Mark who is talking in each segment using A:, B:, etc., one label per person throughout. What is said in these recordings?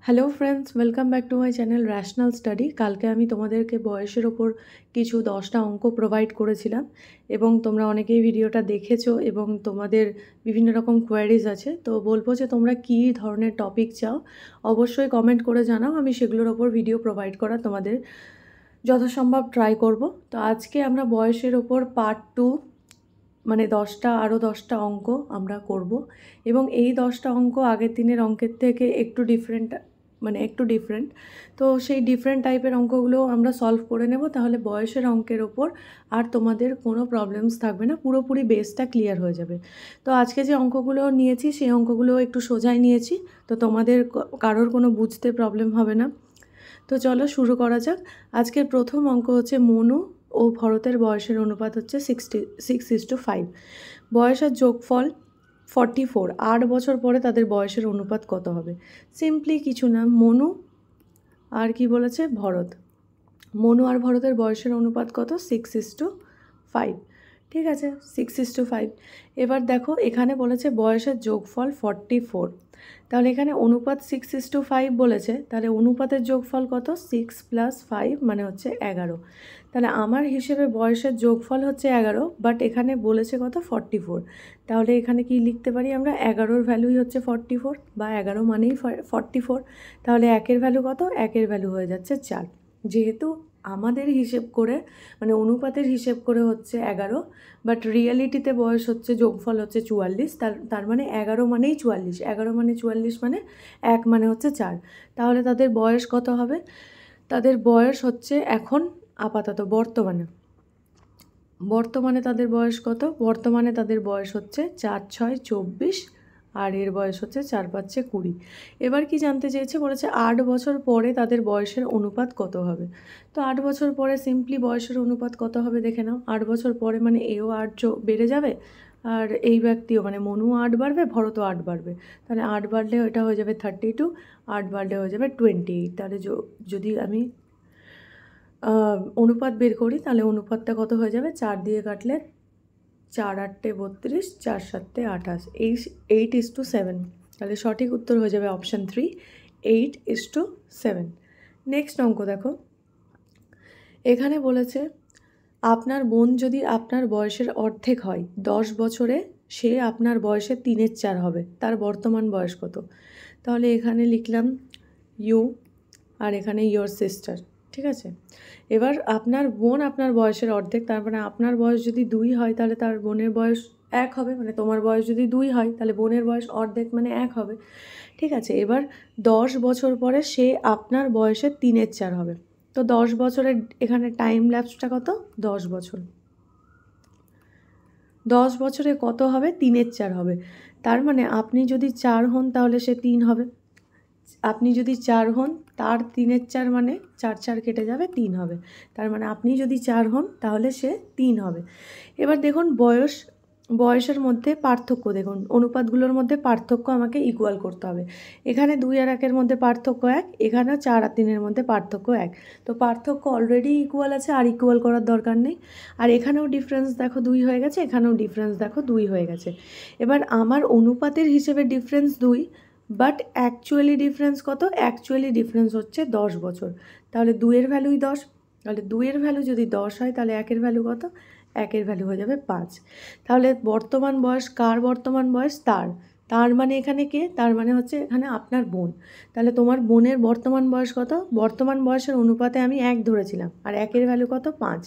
A: Hello friends, welcome back to my channel rational study. কালকে আমি তোমাদেরকে বয়সের ওপর কিছু 10টা অঙ্ক প্রোভাইড করেছিলাম এবং তোমরা অনেকেই ভিডিওটা দেখেছো এবং তোমাদের বিভিন্ন রকম কোয়ারিজ আছে। তো বলবো যে তোমরা কী ধরনের টপিক চাও অবশ্যই কমেন্ট করে জানাও, আমি সেগুলোর ওপর ভিডিও প্রোভাইড করা তোমাদের যথাসম্ভব ট্রাই করব। তো আজকে আমরা বয়সের ওপর পার্ট 2 মানে 10টা অঙ্ক আমরা করব এবং এই 10টা অঙ্ক আগের দিনের অঙ্কের থেকে একটু ডিফারেন্ট। তো সেই ডিফারেন্ট টাইপের অঙ্কগুলো আমরা সলভ করে নেব, তাহলে বয়সের অঙ্কের ওপর আর তোমাদের কোনো প্রবলেমস থাকবে না, পুরোপুরি বেসটা ক্লিয়ার হয়ে যাবে। তো আজকে যে অঙ্কগুলো নিয়েছি সেই অঙ্কগুলো একটু সোজাই নিয়েছি, তো তোমাদের কারোর কোনো বুঝতে প্রবলেম হবে না। তো চলো শুরু করা যাক। আজকের প্রথম অঙ্ক হচ্ছে মনু ও ভরতের বয়সের অনুপাত হচ্ছে 6:5। বয়সের যোগফল 44। 8 বছর পরে তাদের বয়সের অনুপাত কত হবে? সিম্পলি কিছু না, মনু আর কি বলেছে ভরত, মনু আর ভরতের বয়সের অনুপাত কত? 6:5। ঠিক আছে, 6:5। এবার দেখো এখানে বলেছে বয়সের যোগফল 44, তাহলে এখানে অনুপাত 6:5 বলেছে, তাহলে অনুপাতের যোগফল কত? 6 + 5 মানে হচ্ছে 11। তাহলে আমার হিসেবে বয়সের যোগফল হচ্ছে 11, বাট এখানে বলেছে কত? 44। তাহলে এখানে কি লিখতে পারি আমরা? 11-র ভ্যালুই হচ্ছে 44 বা 11 মানেই 44। তাহলে একের ভ্যালু কত? একের ভ্যালু হয়ে যাচ্ছে 4। যেহেতু আমাদের হিসেব করে মানে অনুপাতের হিসেব করে হচ্ছে 11, বাট রিয়ালিটিতে বয়স হচ্ছে যোগফল হচ্ছে 44। তার মানে 11 মানেই 44, 11 মানে 44 মানে 1 মানে হচ্ছে 4। তাহলে তাদের বয়স কত হবে? তাদের বয়স হচ্ছে এখন আপাতত বর্তমানে তাদের বয়স কত? বর্তমানে তাদের বয়স হচ্ছে 4 × 6 = 24 আর এর বয়স হচ্ছে 4 × 5 = 20। এবার কি জানতে চেয়েছে? বলেছে 8 বছর পরে তাদের বয়সের অনুপাত কত হবে। তো 8 বছর পরে সিম্পলি বয়সের অনুপাত কত হবে দেখে নাও। 8 বছর পরে মানে এও 8 বেড়ে যাবে আর এই ব্যক্তিও মানে মনু 8 বাড়বে, ভরতও 8 বাড়বে। তাহলে 8 বাড়লে এটা হয়ে যাবে 32, 8 বাড়লে হয়ে যাবে 28। তাহলে যদি আমি অনুপাত বের করি তাহলে অনুপাতটা কত হয়ে যাবে? 4 দিয়ে কাটলে 4 × 8 = 32, 4 × 7 = 28, 8:7। তাহলে সঠিক উত্তর হয়ে যাবে অপশান 3, 8:7। নেক্সট অঙ্ক দেখো, এখানে বলেছে আপনার বোন যদি আপনার বয়সের অর্ধেক হয় 10 বছরে সে আপনার বয়সের 3/4 হবে, তার বর্তমান বয়স কত? তাহলে এখানে লিখলাম ইউ আর এখানে ইয়োর সিস্টার। ঠিক আছে, এবার আপনার বোন আপনার বয়সের অর্ধেক, তার মানে আপনার বয়স যদি 2 হয় তাহলে তার বোনের বয়স 1 হবে, মানে তোমার বয়স যদি 2 হয় তাহলে বোনের বয়স অর্ধেক মানে 1 হবে। ঠিক আছে, এবার 10 বছর পরে সে আপনার বয়সের 3/4 হবে। তো 10 বছরের এখানে টাইম ল্যাপসটা কত? 10 বছর। 10 বছরে কত হবে? 3/4 হবে। তার মানে আপনি যদি 4 হন তাহলে সে 3 হবে। আপনি যদি 4 হন তার 3/4 মানে 4 কেটে যাবে, 3 হবে। তার মানে আপনি যদি 4 হন তাহলে সে 3 হবে। এবার দেখুন বয়সের মধ্যে পার্থক্য দেখুন, অনুপাতগুলোর মধ্যে পার্থক্য আমাকে ইকুয়াল করতে হবে। এখানে 2 আর 1-এর মধ্যে পার্থক্য 1, এখানে 4 আর 3-এর মধ্যে পার্থক্য 1। তো পার্থক্য অলরেডি ইকুয়াল আছে, আর ইকুয়াল করার দরকার নেই। আর এখানেও ডিফারেন্স দেখো 2 হয়ে গেছে, এখানেও ডিফারেন্স দেখো 2 হয়ে গেছে। এবার আমার অনুপাতের হিসেবে ডিফারেন্স 2, বাট অ্যাকচুয়ালি ডিফারেন্স কত? অ্যাকচুয়ালি ডিফারেন্স হচ্ছে 10 বছর। তাহলে 2-এর ভ্যালুই 10, তাহলে 2-এর ভ্যালু যদি 10 হয় তাহলে 1-এর ভ্যালু কত? 1-এর ভ্যালু হয়ে যাবে 5। তাহলে বর্তমান বয়স কার? বর্তমান বয়স তার মানে এখানে কে? তার মানে হচ্ছে এখানে আপনার বোন। তাহলে তোমার বোনের বর্তমান বয়স কত? বর্তমান বয়সের অনুপাতে আমি 1 ধরেছিলাম আর 1-এর ভ্যালু কত? 5।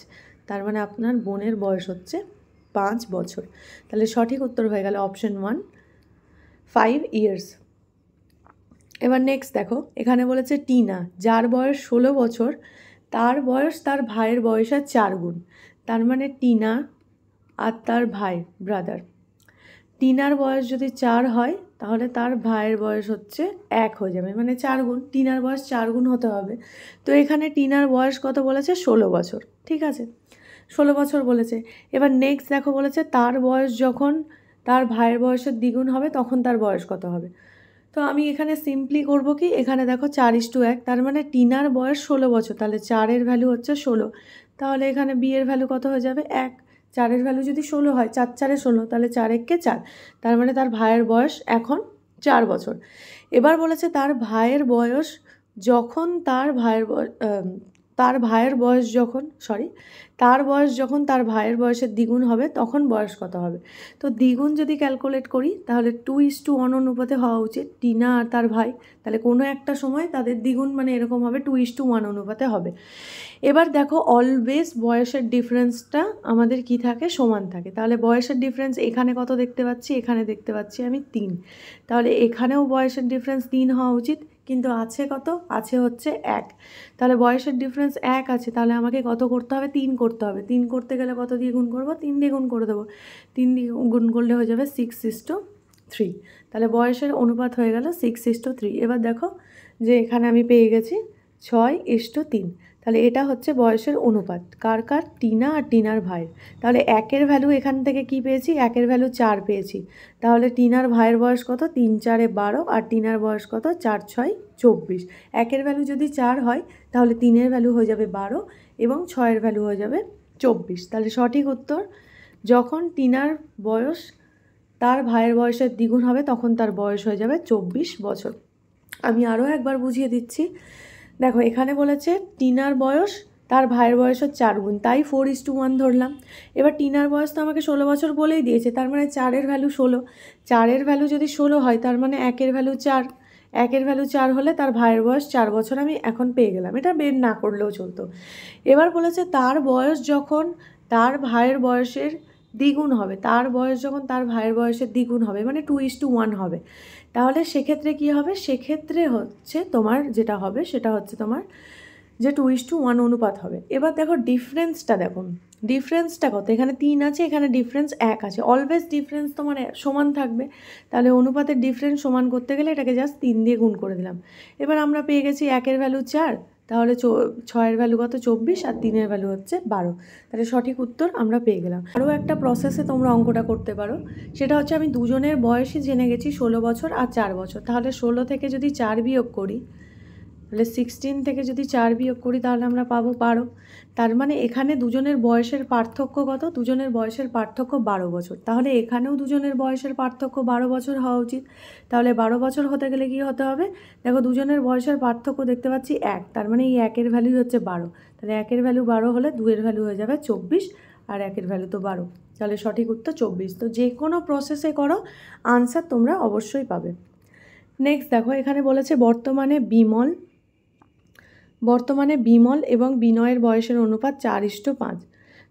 A: তার মানে আপনার বোনের বয়স হচ্ছে 5 বছর। তাহলে সঠিক উত্তর হয়ে গেল অপশন 1, 5 years। এবার নেক্সট দেখো, এখানে বলেছে টিনা যার বয়স 16 বছর তার বয়স তার ভাইয়ের বয়সের 4 গুণ। তার মানে টিনা আর তার ভাই ব্রাদার, টিনার বয়স যদি 4 হয় তাহলে তার ভাইয়ের বয়স হচ্ছে 1 হয়ে যাবে, মানে 4 গুণ। টিনার বয়স 4 গুণ হতে হবে। তো এখানে টিনার বয়স কত বলেছে? 16 বছর। ঠিক আছে, 16 বছর বলেছে। এবার নেক্সট দেখো বলেছে তার বয়স যখন তার ভাইয়ের বয়সের দ্বিগুণ হবে তখন তার বয়স কত হবে। তো আমি এখানে সিম্পলি করব কি, এখানে দেখো 4:1, তার মানে টিনার বয়স 16 বছর, তাহলে 4-এর ভ্যালু হচ্ছে 16। তাহলে এখানে বিয়ের ভ্যালু কত হয়ে যাবে? 1। 4-এর ভ্যালু যদি 16 হয়, 4 × 4 = 16, তাহলে 4 × 1 = 4, তার মানে তার ভাইয়ের বয়স এখন 4 বছর। এবার বলেছে তার ভাইয়ের বয়স যখন তার তার ভাইয়ের বয়সের দ্বিগুণ হবে তখন বয়স কত হবে। তো দ্বিগুণ যদি ক্যালকুলেট করি তাহলে 2:1 অনুপাতে হওয়া উচিত টিনা আর তার ভাই। তাহলে কোনো একটা সময় তাদের দ্বিগুণ মানে এরকম হবে 2:1 অনুপাতে হবে। এবার দেখো অলওয়েজ বয়সের ডিফারেন্সটা আমাদের কি থাকে, সমান থাকে। তাহলে বয়সের ডিফারেন্স এখানে কত দেখতে পাচ্ছি, এখানে দেখতে পাচ্ছি আমি 3। তাহলে এখানেও বয়সের ডিফারেন্স 3 হওয়া উচিত, কিন্তু আছে কত, আছে হচ্ছে 1। তাহলে বয়সের ডিফারেন্স 1 আছে, তাহলে আমাকে কত করতে হবে, 3 করতে হবে। 3 করতে গেলে কত দিয়ে গুণ করবো, 3 দিয়ে গুণ করে দেবো। 3 দিয়ে গুণ করলে হয়ে যাবে 6:3। তাহলে বয়সের অনুপাত হয়ে গেল 6:3। এবার দেখো যে এখানে আমি পেয়ে গেছি 6:3। তাহলে এটা হচ্ছে বয়সের অনুপাত কার কার, টিনা আর টিনার ভাইয়ের। তাহলে 1-এর ভ্যালু এখান থেকে কি পেয়েছি, 1-এর ভ্যালু 4 পেয়েছি। তাহলে টিনার ভাইয়ের বয়স কত, 3-4 12, আর টিনার বয়স কত, 4-6 24। 1-এর ভ্যালু যদি 4 হয় তাহলে 3-এর ভ্যালু হয়ে যাবে 12 এবং 6-এর ভ্যালু হয়ে যাবে 24। তাহলে সঠিক উত্তর, যখন টিনার বয়স তার ভাইয়ের বয়সের দ্বিগুণ হবে তখন তার বয়স হয়ে যাবে 24 বছর। আমি আরও একবার বুঝিয়ে দিচ্ছি। দেখো এখানে বলেছে টিনার বয়স তার ভাইয়ের বয়সের 4 গুণ, তাই 4:1 ধরলাম। এবার টিনার বয়স তো আমাকে 16 বছর বলেই দিয়েছে, তার মানে 4-এর ভ্যালু 16। 4-এর ভ্যালু যদি 16 হয় তার মানে 1-এর ভ্যালু 4। 1-এর ভ্যালু 4 হলে তার ভাইয়ের বয়স 4 বছর আমি এখন পেয়ে গেলাম, এটা বের না করলেও চলতো। এবার বলেছে তার বয়স যখন তার ভাইয়ের বয়সের দ্বিগুণ হবে, তার বয়স যখন তার ভাইয়ের বয়সের দ্বিগুণ হবে মানে 2:1 হবে। তাহলে সেক্ষেত্রে কি হবে, সেক্ষেত্রে হচ্ছে তোমার যেটা হবে সেটা হচ্ছে তোমার যে 2:1 অনুপাত হবে। এবার দেখো ডিফারেন্সটা, দেখুন ডিফারেন্সটা কত, এখানে 3 আছে, এখানে ডিফারেন্স 1 আছে। অলওয়েজ ডিফারেন্স তোমার সমান থাকবে। তাহলে অনুপাতের ডিফারেন্স সমান করতে গেলে এটাকে জাস্ট 3 দিয়ে গুণ করে দিলাম। এবার আমরা পেয়ে গেছি 1-এর ভ্যালু 4, তাহলে 6-এর ভ্যালু কত 24, আর 3-এর ভ্যালু হচ্ছে 12। তাহলে সঠিক উত্তর আমরা পেয়ে গেলাম। আরও একটা প্রসেসে তোমরা অঙ্কটা করতে পারো, সেটা হচ্ছে আমি দুজনের বয়সই জেনে গেছি 16 বছর আর 4 বছর। তাহলে 16 থেকে যদি 4 বিয়োগ করি, তাহলে 16 থেকে যদি 4 বিয়োগ করি তাহলে আমরা পাবো 12। তার মানে এখানে দুজনের বয়সের পার্থক্য কত, দুজনের বয়সের পার্থক্য 12 বছর। তাহলে এখানেও দুজনের বয়সের পার্থক্য 12 বছর হওয়া উচিত। তাহলে 12 বছর হতে গেলে কী হতে হবে, দেখো দুজনের বয়সের পার্থক্য দেখতে পাচ্ছি 1, তার মানে এই 1-এর ভ্যালু হচ্ছে 12। তাহলে 1-এর ভ্যালু 12 হলে 2-এর ভ্যালু হয়ে যাবে 24, আর 1-এর ভ্যালু তো 12। তাহলে সঠিক উত্তর 24। তো যে কোনো প্রসেসে করো আনসার তোমরা অবশ্যই পাবে। নেক্সট দেখো এখানে বলেছে বর্তমানে বিমল এবং বিনয়ের বয়সের অনুপাত 4:5।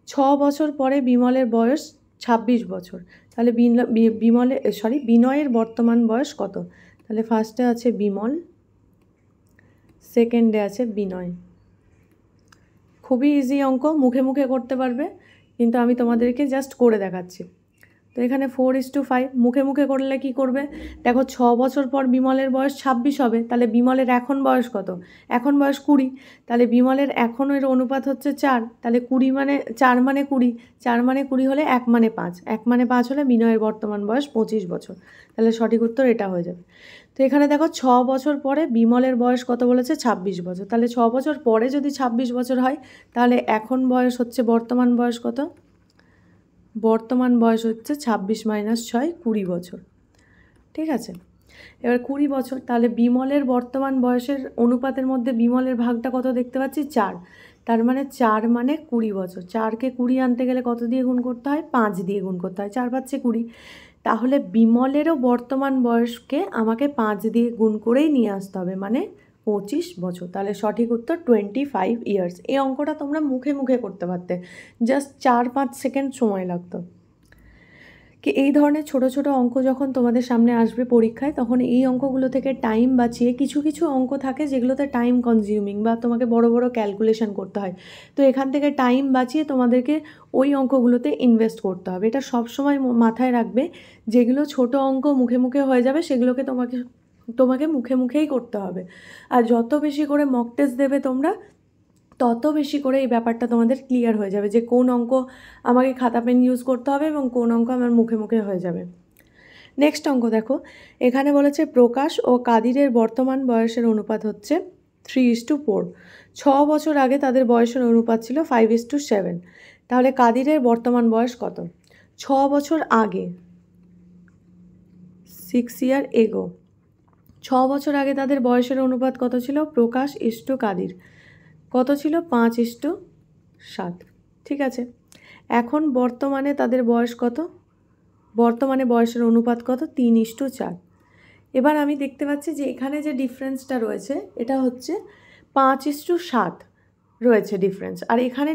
A: 6 বছর পরে বিমলের বয়স 26 বছর। তাহলে বিনয়ের বর্তমান বয়স কত। তাহলে ফার্স্টে আছে বিমল, সেকেন্ডে আছে বিনয়। খুবই ইজি অঙ্ক, মুখে মুখে করতে পারবে, কিন্তু আমি তোমাদেরকে জাস্ট করে দেখাচ্ছি। তো এখানে 4:5, মুখে মুখে করলে কি করবে, দেখো 6 বছর পর বিমলের বয়স 26 হবে, তাহলে বিমলের এখন বয়স কত, এখন বয়স 20। তাহলে বিমলের এখনের অনুপাত হচ্ছে 4, তাহলে 20 মানে 4 মানে 20, 4 মানে 20 হলে 1 মানে 5, 1 মানে 5 হলে বিনয়ের বর্তমান বয়স 25 বছর। তাহলে সঠিক উত্তর এটা হয়ে যাবে। তো এখানে দেখো 6 বছর পরে বিমলের বয়স কত বলেছে, 26 বছর। তাহলে 6 বছর পরে যদি 26 বছর হয় তাহলে এখন বয়স হচ্ছে, বর্তমান বয়স কত, বর্তমান বয়স হচ্ছে 26 - 6 20 বছর। ঠিক আছে, এবার 20 বছর, তাহলে বিমলের বর্তমান বয়সের অনুপাতের মধ্যে বিমলের ভাগটা কত দেখতে পাচ্ছি 4, তার মানে 4 মানে 20 বছর। 4কে 20 আনতে গেলে কত দিয়ে গুণ করতে হয়, 5 দিয়ে গুণ করতে হয়, 4 × 5 = 20। তাহলে বিমলেরও বর্তমান বয়সকে আমাকে 5 দিয়ে গুণ করেই নিয়ে আসতে হবে, মানে 25 বছর। তাহলে সঠিক উত্তর 25 ইয়ার্স। এই অঙ্কটা তোমরা মুখে মুখে করতে পারতে, জাস্ট 4-5 সেকেন্ড সময় লাগতো। কি এই ধরনের ছোট ছোট অঙ্ক যখন তোমাদের সামনে আসবে পরীক্ষায়, তখন এই অঙ্কগুলো থেকে টাইম বাঁচিয়ে, কিছু কিছু অঙ্ক থাকে যেগুলোতে টাইম কনজিউমিং বা তোমাকে বড় বড় ক্যালকুলেশন করতে হয়, তো এখান থেকে টাইম বাঁচিয়ে তোমাদেরকে ওই অঙ্কগুলোতে ইনভেস্ট করতে হবে। এটা সবসময় মাথায় রাখবে, যেগুলো ছোট অঙ্ক মুখে মুখে হয়ে যাবে সেগুলোকে তোমাকে মুখে মুখেই করতে হবে। আর যত বেশি করে মক টেস্ট দেবে তোমরা, তত বেশি করে এই ব্যাপারটা তোমাদের ক্লিয়ার হয়ে যাবে যে কোন অঙ্ক আমাকে খাতা পেন ইউজ করতে হবে এবং কোন অঙ্ক আমার মুখে মুখে হয়ে যাবে। নেক্সট অঙ্ক দেখো, এখানে বলেছে প্রকাশ ও কাদিরের বর্তমান বয়সের অনুপাত হচ্ছে 3:4। 6 বছর আগে তাদের বয়সের অনুপাত ছিল 5:7। তাহলে কাদিরের বর্তমান বয়স কত। 6 বছর আগে, 6 years ago, বছর আগে তাদের বয়সের অনুপাত কত ছিল? প্রকাশ ইস্টু কাদির কত ছিল? 5:7। ঠিক আছে, এখন বর্তমানে তাদের বয়স কত? বর্তমানে বয়সের অনুপাত কত? 3:4। এবার আমি দেখতে পাচ্ছি যে এখানে যে ডিফারেন্সটা রয়েছে এটা হচ্ছে 5:7 রয়েছে ডিফারেন্স, আর এখানে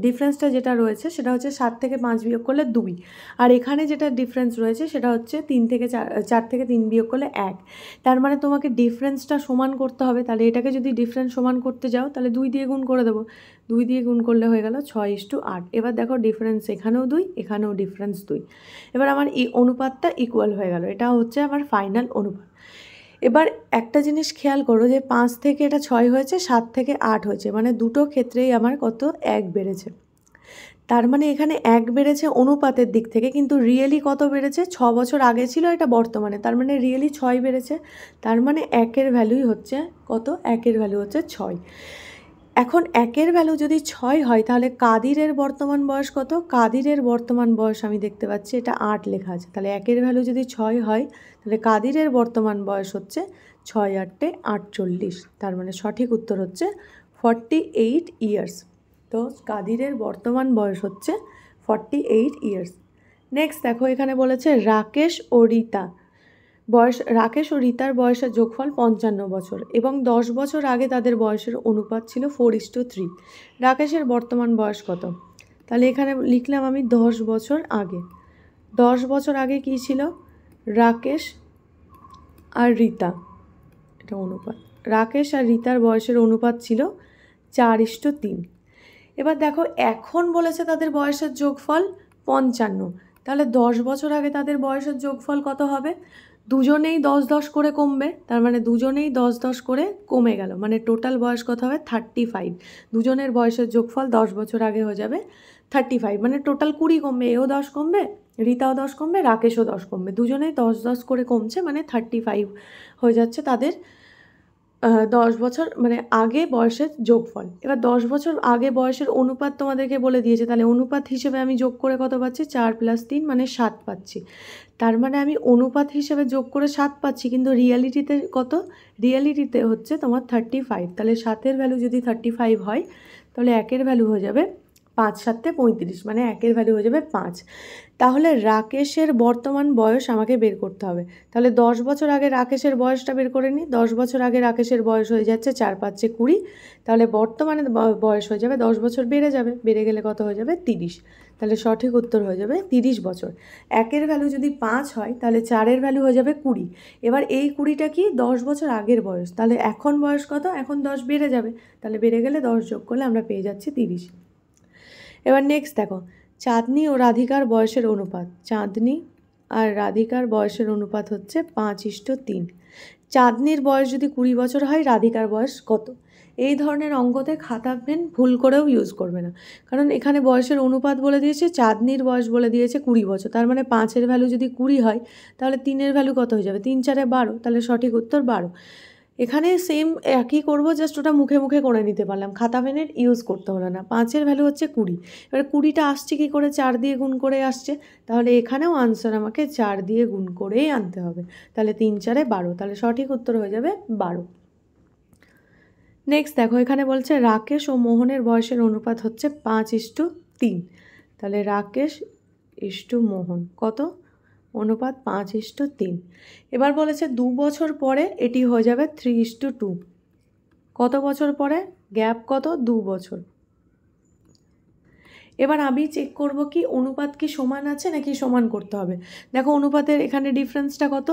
A: ডিফারেন্সটা যেটা রয়েছে সেটা হচ্ছে 7 থেকে 5 বিয়োগ করলে 2, আর এখানে যেটা ডিফারেন্স রয়েছে সেটা হচ্ছে 4 থেকে 3 বিয়োগ করলে 1। তার মানে তোমাকে ডিফারেন্সটা সমান করতে হবে। তাহলে এটাকে যদি ডিফারেন্স সমান করতে যাও তাহলে 2 দিয়ে গুণ করে দেবো, 2 দিয়ে গুণ করলে হয়ে গেল 6:8। এবার দেখো ডিফারেন্স এখানেও 2, এখানেও ডিফারেন্স 2। এবার আমার এই অনুপাতটা ইকুয়াল হয়ে গেল, এটা হচ্ছে আমার ফাইনাল অনুপাত। এবার একটা জিনিস খেয়াল করো যে 5 থেকে এটা 6 হয়েছে, 7 থেকে 8 হয়েছে, মানে দুটো ক্ষেত্রেই আমার কত? 1 বেড়েছে। তার মানে এখানে 1 বেড়েছে অনুপাতের দিক থেকে, কিন্তু রিয়েলি কত বেড়েছে? 6 বছর আগে ছিল, এটা বর্তমানে, তার মানে রিয়েলি 6 বেড়েছে। তার মানে 1-এর ভ্যালুই হচ্ছে কত? 1-এর ভ্যালু হচ্ছে 6। এখন 1-এর ভ্যালু যদি 6 হয় তাহলে কাদিরের বর্তমান বয়স কত? কাদিরের বর্তমান বয়স আমি দেখতে পাচ্ছি এটা 8 লেখা আছে। তাহলে 1-এর ভ্যালু যদি 6 হয় তাহলে কাদিরের বর্তমান বয়স হচ্ছে 6 × 8 = 48। তার মানে সঠিক উত্তর হচ্ছে 48 ইয়ার্স। তো কাদিরের বর্তমান বয়স হচ্ছে 48 ইয়ার্স। নেক্সট দেখো এখানে বলেছে রাকেশ ও রীতা রাকেশ ও রীতার বয়সের যোগফল 55 বছর এবং 10 বছর আগে তাদের বয়সের অনুপাত ছিল 4:3। রাকেশের বর্তমান বয়স কত? তাহলে এখানে লিখলাম আমি 10 বছর আগে। 10 বছর আগে কী ছিল? রাকেশ আর রীতা, এটা অনুপাত। রাকেশ আর রীতার বয়সের অনুপাত ছিল 4:3। এবার দেখো এখন বলেছে তাদের বয়সের যোগফল 55। তাহলে 10 বছর আগে তাদের বয়সের যোগফল কত হবে? দুজনেই 10-10 করে কমবে, তার মানে দুজনেই 10-10 করে কমে গেল, মানে টোটাল বয়স কত হবে? 35। দুজনের বয়সের যোগফল 10 বছর আগে হয়ে যাবে 35, মানে টোটাল 20 কমবে। এও 10 কমবে, রীতাও 10 কমবে, রাকেশও 10 কমবে, দুজনেই 10-10 করে কমছে, মানে 35 হয়ে যাচ্ছে তাদের 10 বছর মানে আগে বয়সের যোগফল। এবার 10 বছর আগে বয়সের অনুপাত তোমাদেরকে বলে দিয়েছে, তাহলে অনুপাত হিসেবে আমি যোগ করে কত পাচ্ছি? 4 + 3 মানে 7 পাচ্ছি। তার মানে আমি অনুপাত হিসেবে যোগ করে 7 পাচ্ছি, কিন্তু রিয়ালিটিতে কত? রিয়ালিটিতে হচ্ছে তোমার 35। তাহলে 7-এর ভ্যালু যদি 35 হয় তাহলে 1-এর ভ্যালু হয়ে যাবে 5×7 = 35, মানে 1-এর ভ্যালু হয়ে যাবে 5। তাহলে রাকেশের বর্তমান বয়স আমাকে বের করতে হবে। তাহলে 10 বছর আগে রাকেশের বয়সটা বের করে নিই। 10 বছর আগে রাকেশের বয়স হয়ে যাচ্ছে 4 × 5 = 20। তাহলে বর্তমানে বয়স হয়ে যাবে 10 বছর বেড়ে যাবে, বেড়ে গেলে কত হয়ে যাবে? 30। তাহলে সঠিক উত্তর হয়ে যাবে 30 বছর। 1-এর ভ্যালু যদি 5 হয় তাহলে 4-এর ভ্যালু হয়ে যাবে 20। এবার এই 20টা কি? 10 বছর আগের বয়স। তাহলে এখন বয়স কত? এখন 10 বেড়ে যাবে, তাহলে বেড়ে গেলে 10 যোগ করলে আমরা পেয়ে যাচ্ছি 30। এবার নেক্সট দেখো চাঁদনি ও রাধিকার বয়সের অনুপাত। চাঁদনি আর রাধিকার বয়সের অনুপাত হচ্ছে 5:3। চাঁদনির বয়স যদি 20 বছর হয়, রাধিকার বয়স কত? এই ধরনের অঙ্কতে খাতা পেন ভুল করেও ইউজ করবে না, কারণ এখানে বয়সের অনুপাত বলে দিয়েছে, চাঁদনির বয়স বলে দিয়েছে 20 বছর। তার মানে 5-এর ভ্যালু যদি 20 হয় তাহলে 3-এর ভ্যালু কত হয়ে যাবে? 3×4 = 12, তাহলে সঠিক উত্তর 12। এখানে সেম একই করবো, জাস্ট ওটা মুখে মুখে করে নিতে পারলাম, খাতা পেনের ইউজ করতে হলো না। 5-এর ভ্যালু হচ্ছে 20। এবার 20টা আসছে কী করে? 4 দিয়ে গুণ করে আসছে, তাহলে এখানেও আনসার আমাকে 4 দিয়ে গুণ করেই আনতে হবে। তাহলে 3×4 = 12, তাহলে সঠিক উত্তর হয়ে যাবে 12। নেক্সট দেখো এখানে বলছে রাকেশ ও মোহনের বয়সের অনুপাত হচ্ছে 5:3। তাহলে রাকেশ ইস্টু মোহন কত? অনুপাত 5:3। এবার বলেছে 2 বছর পরে এটি হয়ে যাবে 3:2। কত বছর পরে? গ্যাপ কত? 2 বছর। এবার আমি চেক করব কি অনুপাত কি সমান আছে নাকি সমান করতে হবে। দেখো অনুপাতের এখানে ডিফারেন্সটা কত?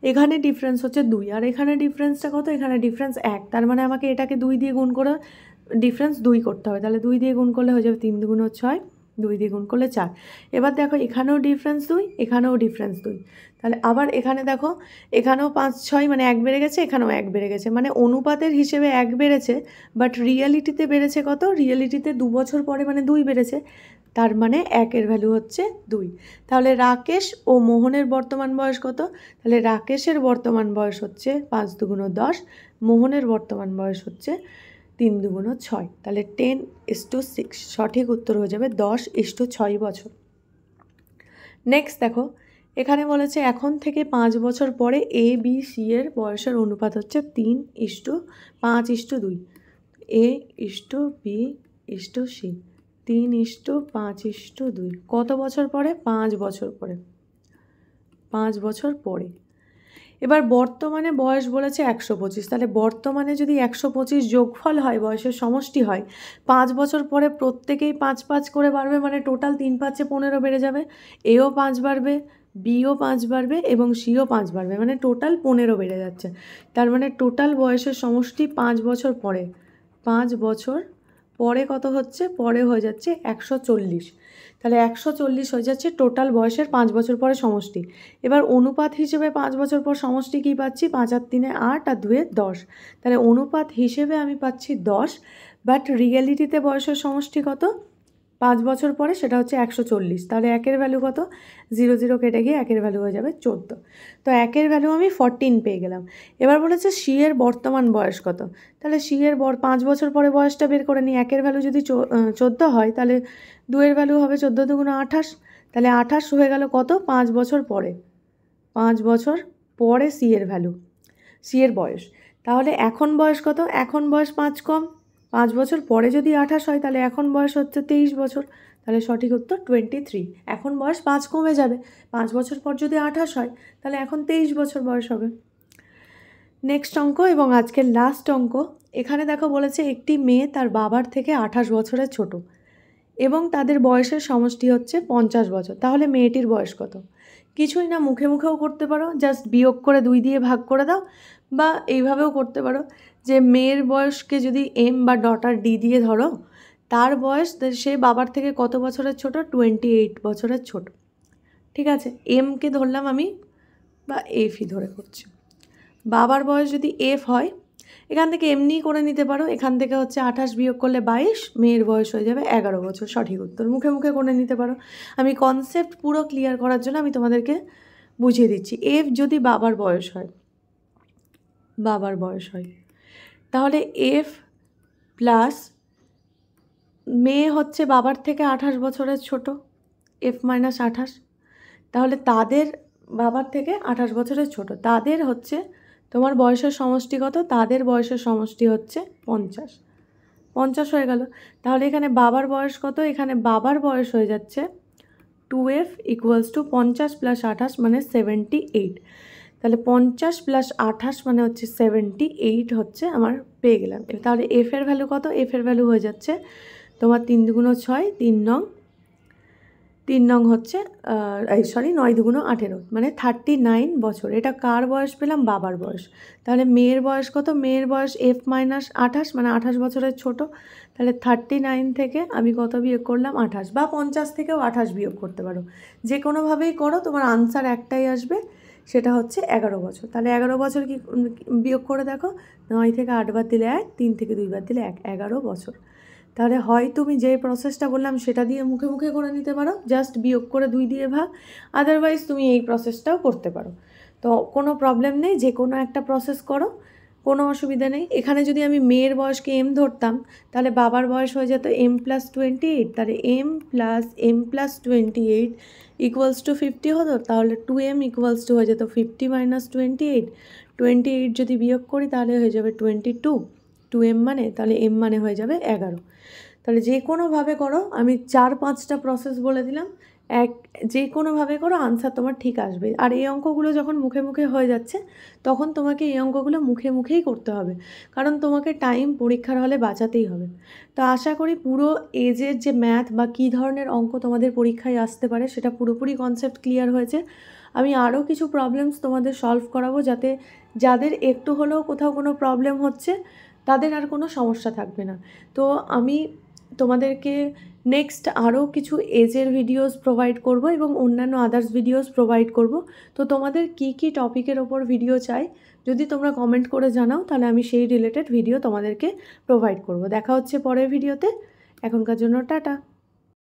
A: এখানে ডিফারেন্স হচ্ছে 2, আর এখানে ডিফারেন্সটা কত? এখানে ডিফারেন্স 1। তার মানে আমাকে এটাকে 2 দিয়ে গুণ করে ডিফারেন্স 2 করতে হবে। তাহলে 2 দিয়ে গুণ করলে হয়ে যাবে 3 × 2 = 6, 2 দিয়ে গুণ করলে 4। এবার দেখো এখানেও ডিফারেন্স 2, এখানেও ডিফারেন্স 2। তাহলে আবার এখানে দেখো এখানেও 5-6 মানে 1 বেড়ে গেছে, এখানেও 1 বেড়ে গেছে, মানে অনুপাতের হিসেবে 1 বেড়েছে, বাট রিয়ালিটিতে বেড়েছে কত? রিয়ালিটিতে 2 বছর পরে মানে 2 বেড়েছে। তার মানে 1-এর ভ্যালু হচ্ছে 2। তাহলে রাকেশ ও মোহনের বর্তমান বয়স কত? তাহলে রাকেশের বর্তমান বয়স হচ্ছে 5 × 2 = 10, মোহনের বর্তমান বয়স হচ্ছে 3 × 2 = 6। তাহলে 10:6, সঠিক উত্তর হয়ে যাবে 10:6 বছর। নেক্সট দেখো এখানে বলেছে এখন থেকে 5 বছর পরে এ বি সি এর বয়সের অনুপাত হচ্ছে 3:5:2, এ ইস্টু বি ইস্টু সি, 3:5:2। কত বছর পরে? 5 বছর পরে। 5 বছর পরে। এবার বর্তমানে বয়স বলেছে 125, তাহলে বর্তমানে যদি 125 যোগফল হয়, বয়সের সমষ্টি হয়, 5 বছর পরে প্রত্যেকেই 5 করে বাড়বে, মানে টোটাল 3×5 = 15 বেড়ে যাবে। এও 5 বাড়বে, বিও 5 বাড়বে এবং সিও 5 বাড়বে, মানে টোটাল 15 বেড়ে যাচ্ছে। তার মানে টোটাল বয়সের সমষ্টি 5 বছর পরে, 5 বছর পরে কত হচ্ছে? পরে হয়ে যাচ্ছে 140। তাহলে 140 হয়ে যাচ্ছে টোটাল বয়সের 5 বছর পরে সমষ্টি। এবার অনুপাত হিসেবে 5 বছর পর সমষ্টি কী পাচ্ছি? 5 আর 3 8 আর 2 10। তাহলে অনুপাত হিসেবে আমি পাচ্ছি 10, বাট রিয়েলিটিতে বয়সের সমষ্টি কত? 5 বছর পরে সেটা হচ্ছে 140। তাহলে 1-এর ভ্যালু কত? 0 0 কেটে গিয়ে 1-এর ভ্যালু হয়ে যাবে 14। তো 1-এর ভ্যালু আমি 14 পেয়ে গেলাম। এবার বলেছে সি এর বর্তমান বয়স কত? তাহলে সি এর 5 বছর পরে বয়সটা বের করে নিই। 1-এর ভ্যালু যদি 14 হয়, তাহলে 2-এর ভ্যালু হবে 14 × 2 = 28। তাহলে 28 হয়ে গেল কত? 5 বছর পরে। 5 বছর পরে সি এর ভ্যালু, সি এর বয়স। তাহলে এখন বয়স কত? এখন বয়স 5 কম, 5 বছর পরে যদি 28 হয়, তাহলে এখন বয়স হচ্ছে 23 বছর। তাহলে সঠিক উত্তর 23। এখন বয়স 5 কমে যাবে, 5 বছর পর যদি 28 হয়, তাহলে এখন 23 বছর বয়স হবে। নেক্সট অঙ্ক এবং আজকের লাস্ট অঙ্ক। এখানে দেখো বলেছে একটি মেয়ে তার বাবার থেকে 28 বছরের ছোট এবং তাদের বয়সের সমষ্টি হচ্ছে 50 বছর। তাহলে মেয়েটির বয়স কত? কিছুই না, মুখে মুখেও করতে পারো, জাস্ট বিয়োগ করে 2 দিয়ে ভাগ করে দাও, বা এইভাবেও করতে পারো যে মেয়ের বয়সকে যদি এম বা ডটার ডি দিয়ে ধরো, তার বয়স সে বাবার থেকে কত বছরের ছোট? 28 বছরের ছোট। ঠিক আছে, এমকে ধরলাম আমি, বা এফই ধরে করছি। বাবার বয়স যদি এফ হয়, এখান থেকে এমনিই করে নিতে পারো। এখান থেকে হচ্ছে 28 বিয়োগ করলে 22, মেয়ের বয়স হয়ে যাবে 11 বছর। সঠিক উত্তর। মুখে মুখে করে নিতে পারো। আমি কনসেপ্ট পুরো ক্লিয়ার করার জন্য আমি তোমাদেরকে বুঝিয়ে দিচ্ছি। এফ যদি বাবার বয়স হয়, তাহলে এফ প্লাস মেয়ে হচ্ছে বাবার থেকে 28 বছরের ছোট, এফ মাইনাস 28। তাহলে তাদের বাবার থেকে 28 বছরের ছোট, তাদের হচ্ছে তোমার বয়সের সমষ্টি কত? তাদের বয়সের সমষ্টি হচ্ছে 50 হয়ে গেল। তাহলে এখানে বাবার বয়স কত? এখানে বাবার বয়স হয়ে যাচ্ছে 2f = 50 + 28 মানে 78। তাহলে 50 + 28 মানে হচ্ছে 78 হচ্ছে আমার পেয়ে গেলাম। তাহলে এফের ভ্যালু কত? এফের ভ্যালু হয়ে যাচ্ছে তোমার 3 × 6, 3 নং হচ্ছে 9 × 2 = 18, মানে 39 বছর। এটা কার বয়স পেলাম? বাবার বয়স। তাহলে মেয়ের বয়স কত? মেয়ের বয়স এফ মাইনাস 28 মানে 28 বছরের ছোট। তাহলে 39 থেকে আমি কত বিয়োগ করলাম? 28, বা 50 থেকেও 28 বিয়োগ করতে পারো। যে কোনোভাবেই করো, তোমার আনসার একটাই আসবে, সেটা হচ্ছে 11 বছর। তাহলে 11 বছর কি বিয়োগ করে দেখো, 9 থেকে 8 বাদ দিলে 1, 3 থেকে 2 বাদ দিলে 1, 11 বছর। তাহলে হয় তুমি যে প্রসেসটা বললাম সেটা দিয়ে মুখে মুখে করে নিতে পারো, জাস্ট বিয়োগ করে 2 দিয়ে ভাগ, আদারওয়াইজ তুমি এই প্রসেসটাও করতে পারো। তো কোনো প্রবলেম নেই, যে কোনো একটা প্রসেস করো, কোনো অসুবিধা নেই। এখানে যদি আমি মেয়ের বয়সকে এম ধরতাম, তাহলে বাবার বয়স হয়ে যেত m + 28। তাহলে m + m + 28 = 50 হতো। তাহলে 2m = হয়ে যেত 50 - 28। 28 যদি বিয়োগ করি তাহলে হয়ে যাবে 22। 2m মানে, তাহলে m মানে হয়ে যাবে 11। তাহলে যে কোনোভাবে করো, আমি 4-5টা প্রসেস বলে দিলাম, যে কোনোভাবে করো আনসার তোমার ঠিক আসবে। আর এই অঙ্কগুলো যখন মুখে মুখে হয়ে যাচ্ছে, তখন তোমাকে এই অঙ্কগুলো মুখে মুখেই করতে হবে, কারণ তোমাকে টাইম পরীক্ষার হলে বাঁচাতেই হবে। তো আশা করি পুরো এজের যে ম্যাথ বা কী ধরনের অঙ্ক তোমাদের পরীক্ষায় আসতে পারে সেটা পুরোপুরি কনসেপ্ট ক্লিয়ার হয়েছে। আমি আরও কিছু প্রবলেমস তোমাদের সলভ করাবো, যাতে যাদের একটু হলেও কোথাও কোনো প্রবলেম হচ্ছে তাদের আর কোনো সমস্যা থাকবে না। তো আমি তোমাদেরকে নেক্সট আরও কিছু এজের ভিডিওস প্রোভাইড করব এবং অন্যান্য আদার্স ভিডিওস প্রোভাইড করব। তো তোমাদের কি কি টপিকের ওপর ভিডিও চাই যদি তোমরা কমেন্ট করে জানাও, তাহলে আমি সেই রিলেটেড ভিডিও তোমাদেরকে প্রোভাইড করব। দেখা হচ্ছে পরের ভিডিওতে। এখনকার জন্য টাটা।